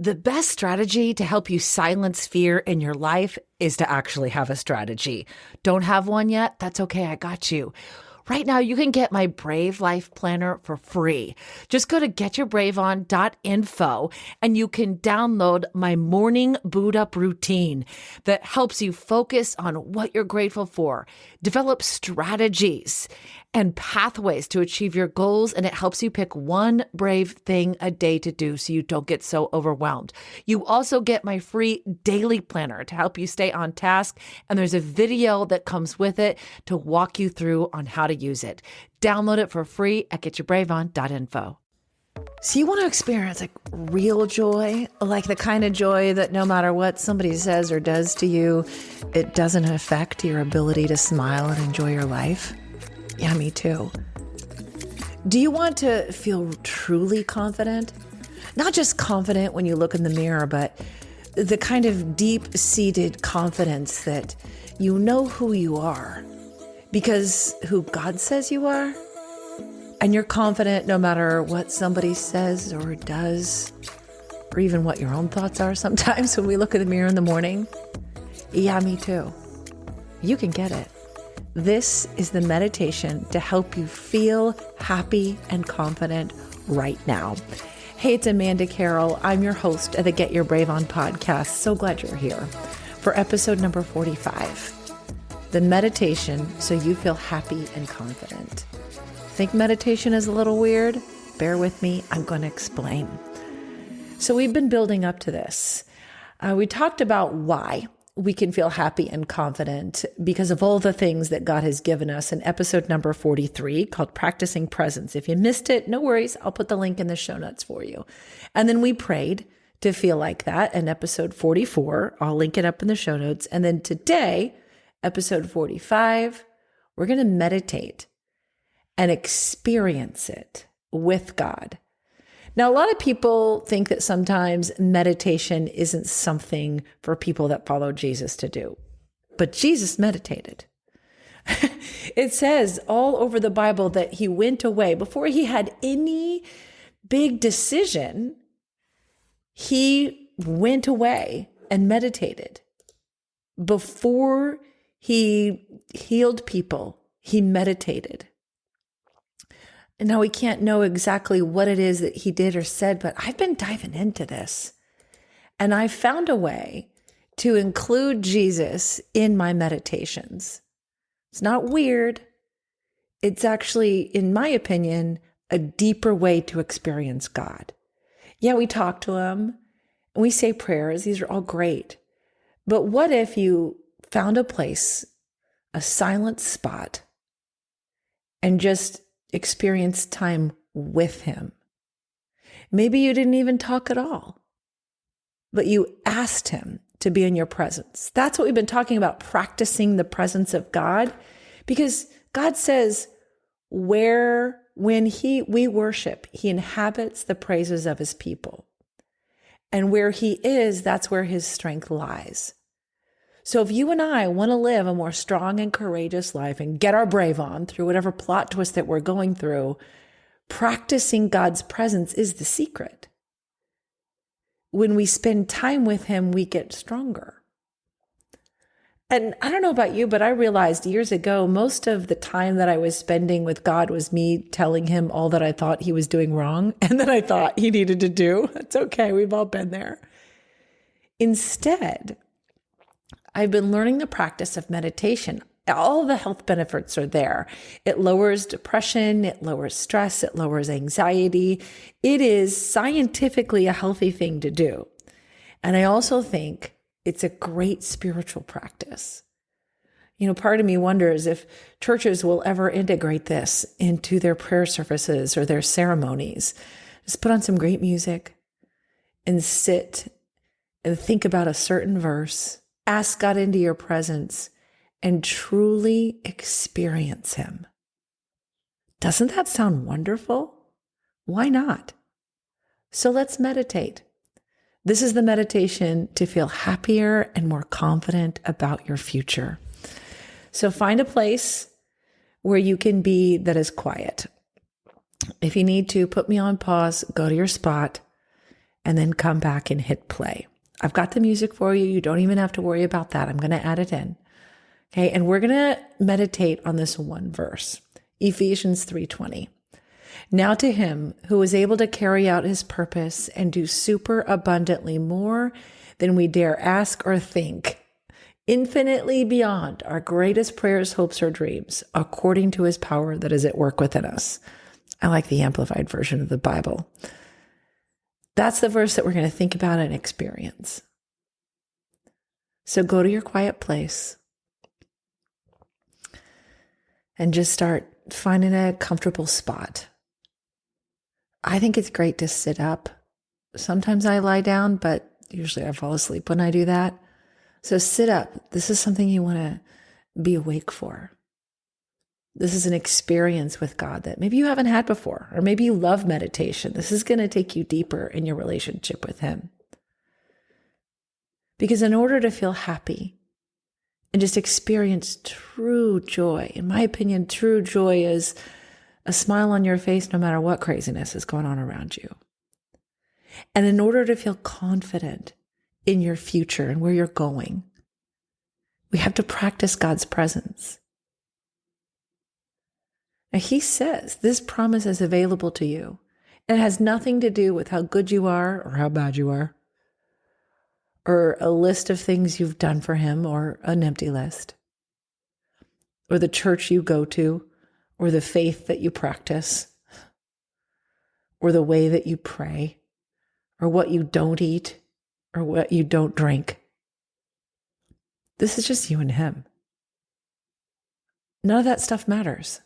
The best strategy to help you silence fear in your life is to actually have a strategy. Don't have one yet? That's okay. I got you. Right now, you can get my Brave Life Planner for free. Just go to getyourbraveon.info and you can download my morning boot up routine that helps you focus on what you're grateful for, develop strategies and pathways to achieve your goals, and it helps you pick one brave thing a day to do so you don't get so overwhelmed. You also get my free daily planner to help you stay on task, and there's a video that comes with it to walk you through on how to use it. Download it for free at getyourbraveon.info. So you want to experience like real joy, like the kind of joy that no matter what somebody says or does to you, it doesn't affect your ability to smile and enjoy your life? Yeah, me too. Do you want to feel truly confident? Not just confident when you look in the mirror, but the kind of deep-seated confidence that you know who you are because who God says you are? And you're confident no matter what somebody says or does, or even what your own thoughts are sometimes when we look in the mirror in the morning? Yeah, me too. You can get it. This is the meditation to help you feel happy and confident right now. Hey, it's Amanda Carroll. I'm your host of the Get Your Brave On podcast. So glad you're here for episode number 45, the meditation so you feel happy and confident. Think meditation is a little weird? Bear with me. I'm going to explain. So we've been building up to this. We talked about why we can feel happy and confident because of all the things that God has given us in episode number 43 called Practicing Presence. If you missed it, no worries. I'll put the link in the show notes for you. And then we prayed to feel like that in episode 44. I'll link it up in the show notes. And then today, episode 45, we're going to meditate and experience it with God. Now, a lot of people think that sometimes meditation isn't something for people that follow Jesus to do, but Jesus meditated. It says all over the Bible that he went away before he had any big decision. He went away and meditated. Before he healed people, he meditated. And now we can't know exactly what it is that he did or said, but I've been diving into this. And I found a way to include Jesus in my meditations. It's not weird. It's actually, in my opinion, a deeper way to experience God. Yeah, we talk to him and we say prayers. These are all great. But what if you found a place, a silent spot, and just experience time with him? Maybe you didn't even talk at all, but you asked him to be in your presence. That's what we've been talking about, practicing the presence of God, because God says when we worship, he inhabits the praises of his people. And where he is, that's where his strength lies. So if you and I want to live a more strong and courageous life and get our brave on through whatever plot twist that we're going through, practicing God's presence is the secret. When we spend time with him, we get stronger. And I don't know about you, but I realized years ago, most of the time that I was spending with God was me telling him all that I thought he was doing wrong and that I thought he needed to do. It's okay. We've all been there. Instead, I've been learning the practice of meditation. All the health benefits are there. It lowers depression, it lowers stress, it lowers anxiety. It is scientifically a healthy thing to do. And I also think it's a great spiritual practice. You know, part of me wonders if churches will ever integrate this into their prayer services or their ceremonies. Just put on some great music and sit and think about a certain verse. Ask God into your presence and truly experience him. Doesn't that sound wonderful? Why not? So let's meditate. This is the meditation to feel happier and more confident about your future. So find a place where you can be that is quiet. If you need to, put me on pause, go to your spot, and then come back and hit play. I've got the music for you. You don't even have to worry about that. I'm going to add it in. Okay. And we're going to meditate on this one verse, Ephesians 3:20. Now to him who is able to carry out his purpose and do super abundantly more than we dare ask or think, infinitely beyond our greatest prayers, hopes, or dreams, according to his power that is at work within us. I like the amplified version of the Bible. That's the verse that we're going to think about and experience. So go to your quiet place and just start finding a comfortable spot. I think it's great to sit up. Sometimes I lie down, but usually I fall asleep when I do that. So sit up. This is something you want to be awake for. This is an experience with God that maybe you haven't had before, or maybe you love meditation. This is going to take you deeper in your relationship with him. Because in order to feel happy and just experience true joy, in my opinion, true joy is a smile on your face no matter what craziness is going on around you. And in order to feel confident in your future and where you're going, we have to practice God's presence. Now, he says this promise is available to you. It has nothing to do with how good you are or how bad you are, or a list of things you've done for him, or an empty list, or the church you go to, or the faith that you practice, or the way that you pray, or what you don't eat, or what you don't drink. This is just you and him. None of that stuff matters.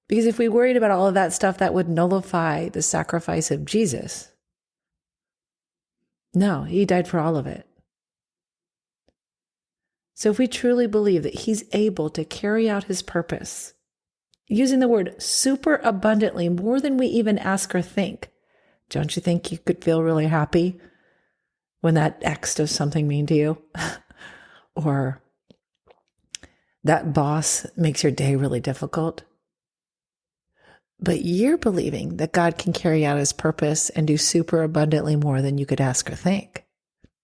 Because if we worried about all of that stuff, that would nullify the sacrifice of Jesus. No, he died for all of it. So if we truly believe that he's able to carry out his purpose, using the word super abundantly, more than we even ask or think, don't you think you could feel really happy when that ex does something mean to you? Or that boss makes your day really difficult? But you're believing that God can carry out his purpose and do super abundantly more than you could ask or think.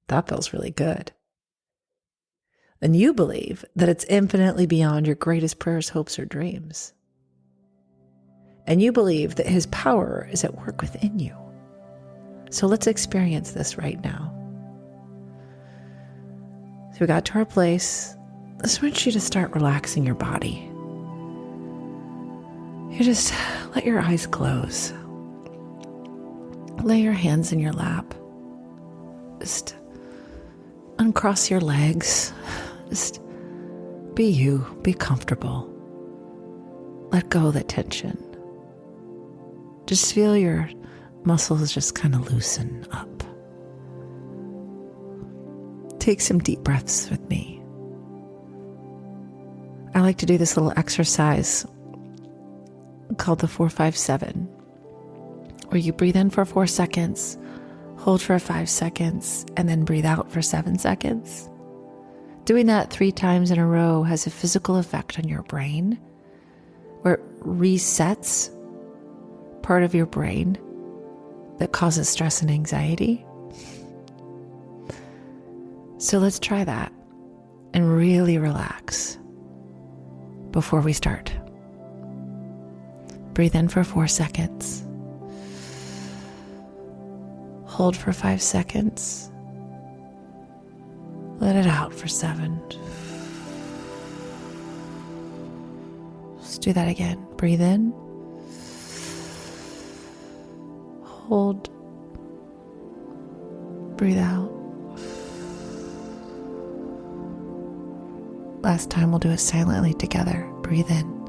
That feels really good. And you believe that it's infinitely beyond your greatest prayers, hopes, or dreams. And you believe that his power is at work within you. So let's experience this right now. So we got to our place. I just want you to start relaxing your body. You just let your eyes close. Lay your hands in your lap. Just uncross your legs. Just be you, be comfortable. Let go of the tension. Just feel your muscles just kind of loosen up. Take some deep breaths with me. I like to do this little exercise called the 4-5-7, where you breathe in for 4 seconds, hold for 5 seconds, and then breathe out for 7 seconds. Doing that 3 times in a row has a physical effect on your brain, where it resets part of your brain that causes stress and anxiety. So let's try that and really relax before we start. Breathe in for 4 seconds. Hold for 5 seconds. Let it out for 7. Let's do that again. Breathe in. Hold. Breathe out. Last time, we'll do it silently together. Breathe in.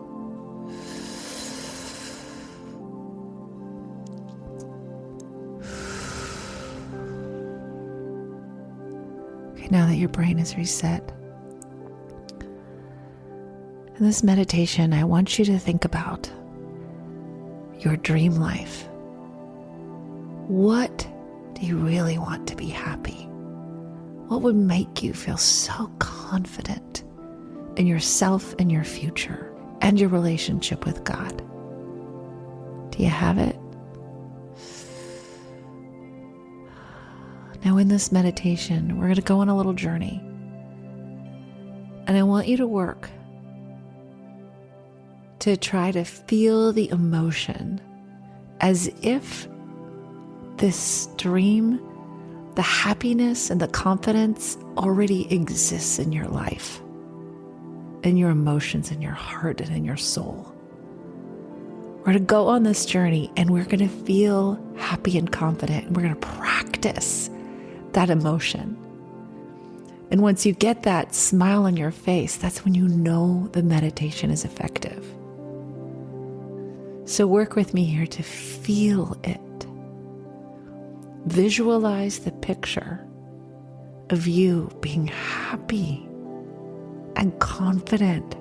Okay, now that your brain is reset, in this meditation, I want you to think about your dream life. What do you really want to be happy? What would make you feel so confident in yourself and your future and your relationship with God? Do you have it? Now in this meditation, we're going to go on a little journey. And I want you to work to try to feel the emotion as if this dream, the happiness and the confidence already exists in your life, in your emotions, in your heart, and in your soul. We're going to go on this journey and we're going to feel happy and confident. And we're going to practice that emotion. And once you get that smile on your face, that's when you know the meditation is effective. So work with me here to feel it. Visualize the picture of you being happy and confident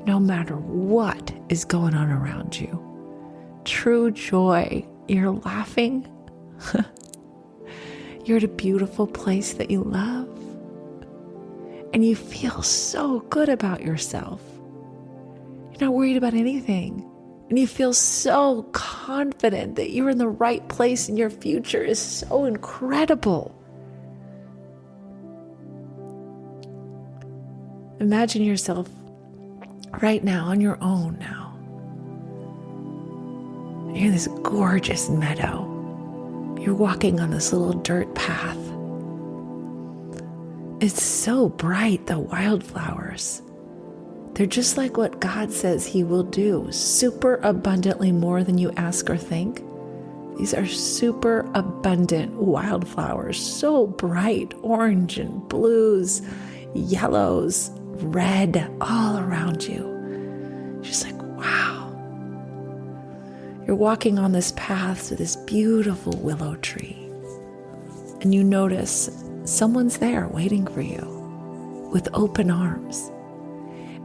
no matter what is going on around you. True joy. You're laughing. You're at a beautiful place that you love. And you feel so good about yourself. You're not worried about anything. And you feel so confident that you're in the right place and your future is so incredible. Imagine yourself right now on your own now. You're in this gorgeous meadow. You're walking on this little dirt path. It's so bright, the wildflowers. They're just like what God says He will do, super abundantly more than you ask or think. These are super abundant wildflowers, so bright, orange and blues, yellows, red, all around you. Just like, wow. You're walking on this path to this beautiful willow tree, and you notice someone's there waiting for you with open arms.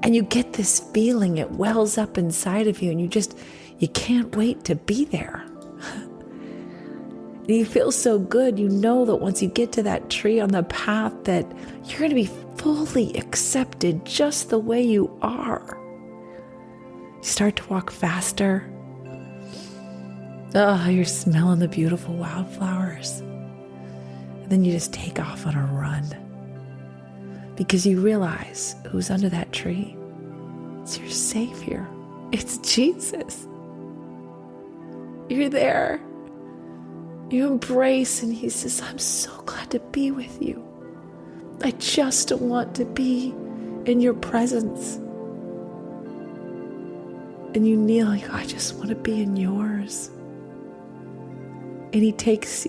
And you get this feeling, it wells up inside of you, and you can't wait to be there. And you feel so good. You know that once you get to that tree on the path that you're going to be fully accepted just the way you are. You start to walk faster. Oh, you're smelling the beautiful wildflowers. And then you just take off on a run. Because you realize who's under that tree. It's your Savior. It's Jesus. You're there. You embrace, and He says, I'm so glad to be with you. I just want to be in your presence. And you kneel, and you go, I just want to be in yours. And He takes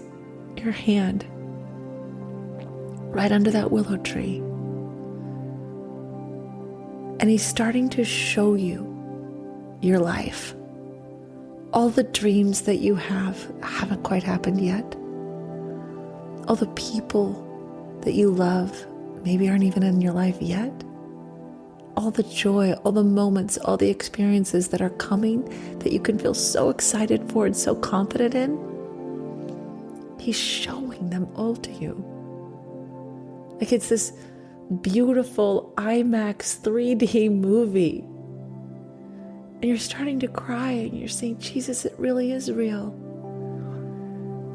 your hand right under that willow tree. And He's starting to show you your life. All the dreams that you have haven't quite happened yet. All the people that you love maybe aren't even in your life yet. All the joy, all the moments, all the experiences that are coming that you can feel so excited for and so confident in. He's showing them all to you. Like it's this beautiful IMAX 3D movie. And you're starting to cry and you're saying, Jesus, it really is real.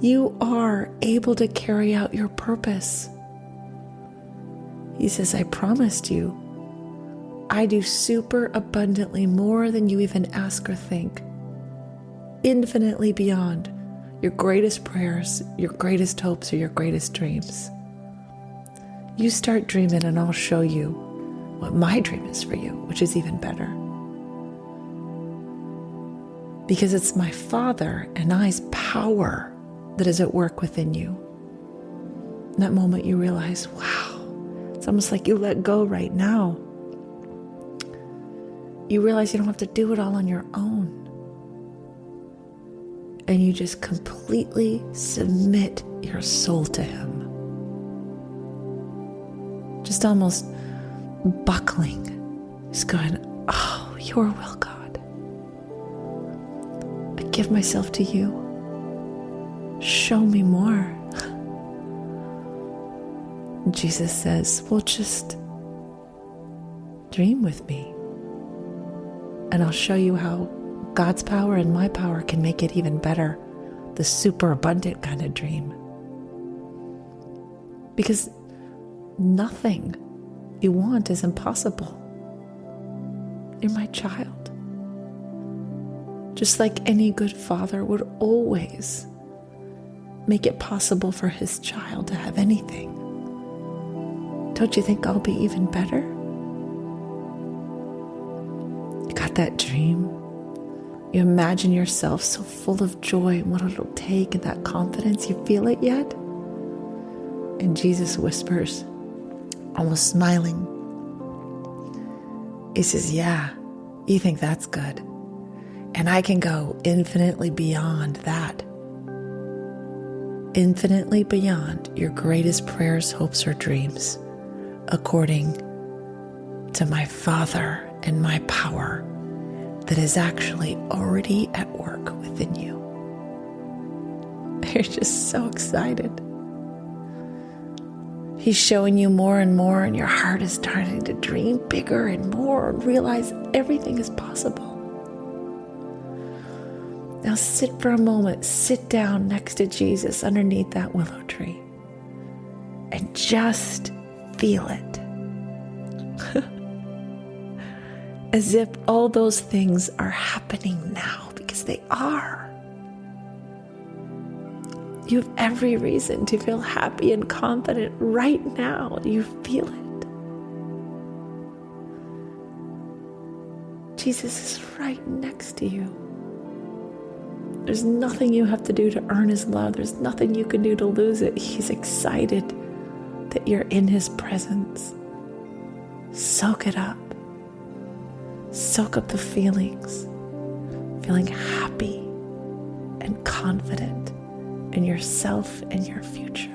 You are able to carry out your purpose. He says, I promised you, I do super abundantly more than you even ask or think. Infinitely beyond your greatest prayers, your greatest hopes, or your greatest dreams. You start dreaming and I'll show you what my dream is for you, which is even better. Because it's my Father and I's power that is at work within you. In that moment you realize, wow, it's almost like you let go right now. You realize you don't have to do it all on your own. And you just completely submit your soul to Him. Just almost buckling. Just going, oh, your will, God. I give myself to you. Show me more. Jesus says, well, just dream with me. And I'll show you how God's power and my power can make it even better. The super abundant kind of dream. because nothing you want is impossible. You're my child. Just like any good father would always make it possible for his child to have anything. Don't you think I'll be even better? You got that dream? You imagine yourself so full of joy and what it'll take and that confidence. You feel it yet? And Jesus whispers, almost smiling. He says, yeah, you think that's good. And I can go infinitely beyond that. Infinitely beyond your greatest prayers, hopes, or dreams, according to my Father and my power that is actually already at work within you. You're just so excited. He's showing you more and more, and your heart is starting to dream bigger and more and realize everything is possible. Now sit for a moment, sit down next to Jesus underneath that willow tree and just feel it. As if all those things are happening now, because they are. You have every reason to feel happy and confident right now. You feel it. Jesus is right next to you. There's nothing you have to do to earn his love. There's nothing you can do to lose it. He's excited that you're in his presence. Soak it up. Soak up the feelings. Feeling happy and confident in yourself and your future.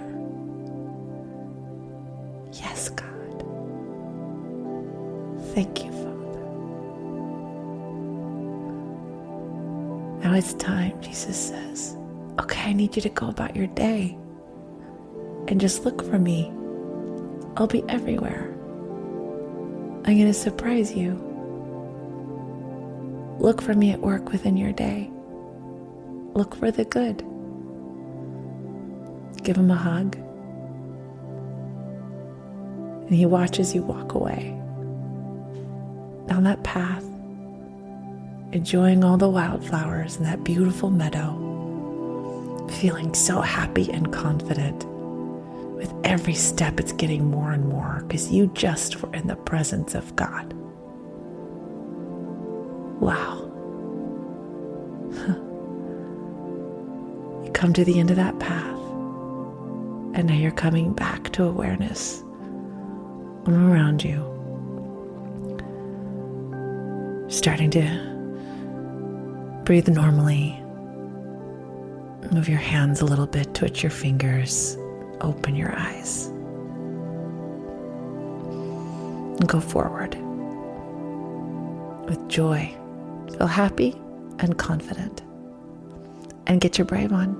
Yes, God. Thank you, Father. Now it's time, Jesus says. Okay, I need you to go about your day and just look for me. I'll be everywhere. I'm going to surprise you. Look for me at work within your day. Look for the good. Give him a hug. And he watches you walk away down that path, enjoying all the wildflowers in that beautiful meadow, feeling so happy and confident. With every step, it's getting more and more because you just were in the presence of God. Wow. You come to the end of that path, and now you're coming back to awareness all around you. Starting to breathe normally. Move your hands a little bit, twitch your fingers, open your eyes. And go forward with joy. Feel happy and confident. And get your brave on.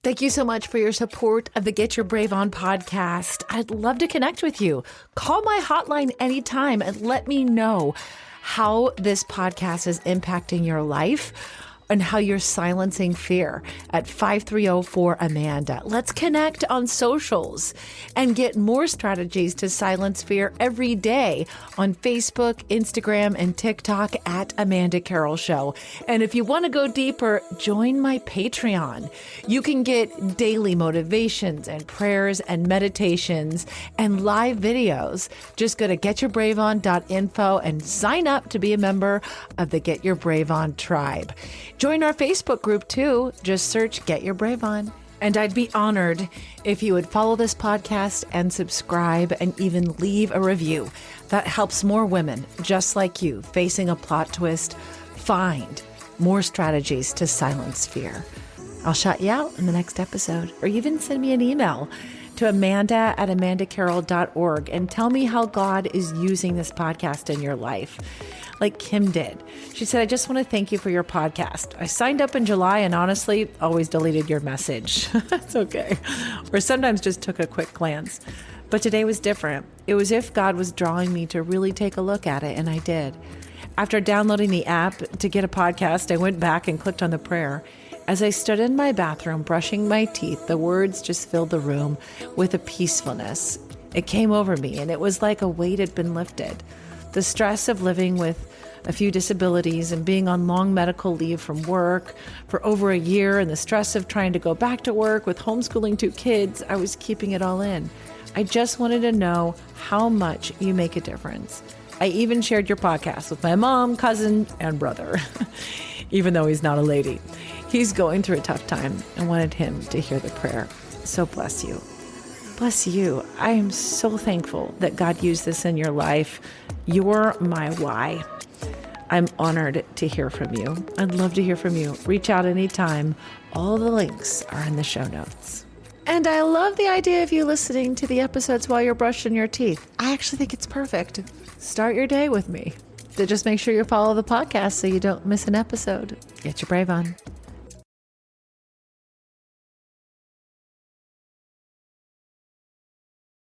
Thank you so much for your support of the Get Your Brave On podcast. I'd love to connect with you. Call my hotline anytime and let me know how this podcast is impacting your life and how you're silencing fear at 530-4AMANDA. Let's connect on socials and get more strategies to silence fear every day on Facebook, Instagram, and TikTok at Amanda Carroll Show. And if you want to go deeper, join my Patreon. You can get daily motivations and prayers and meditations and live videos. Just go to getyourbraveon.info and sign up to be a member of the Get Your Brave On tribe. Join our Facebook group too. Just search Get Your Brave On. And I'd be honored if you would follow this podcast and subscribe and even leave a review. That helps more women just like you facing a plot twist find more strategies to silence fear. I'll shout you out in the next episode, or even send me an email to amanda@amandacarroll.org and tell me how God is using this podcast in your life. Like Kim did. She said, I just want to thank you for your podcast. I signed up in July and honestly always deleted your message. That's okay. Or sometimes just took a quick glance. But today was different. It was as if God was drawing me to really take a look at it, and I did. After downloading the app to get a podcast, I went back and clicked on the prayer. As I stood in my bathroom brushing my teeth, the words just filled the room with a peacefulness. It came over me, and it was like a weight had been lifted. The stress of living with a few disabilities and being on long medical leave from work for over a year, and the stress of trying to go back to work with homeschooling 2 kids, I was keeping it all in. I just wanted to know how much you make a difference. I even shared your podcast with my mom, cousin, and brother, even though he's not a lady. He's going through a tough time and wanted him to hear the prayer. So bless you. Bless you. I am so thankful that God used this in your life. You're my why. I'm honored to hear from you. I'd love to hear from you. Reach out anytime. All the links are in the show notes. And I love the idea of you listening to the episodes while you're brushing your teeth. I actually think it's perfect. Start your day with me. So just make sure you follow the podcast so you don't miss an episode. Get your brave on.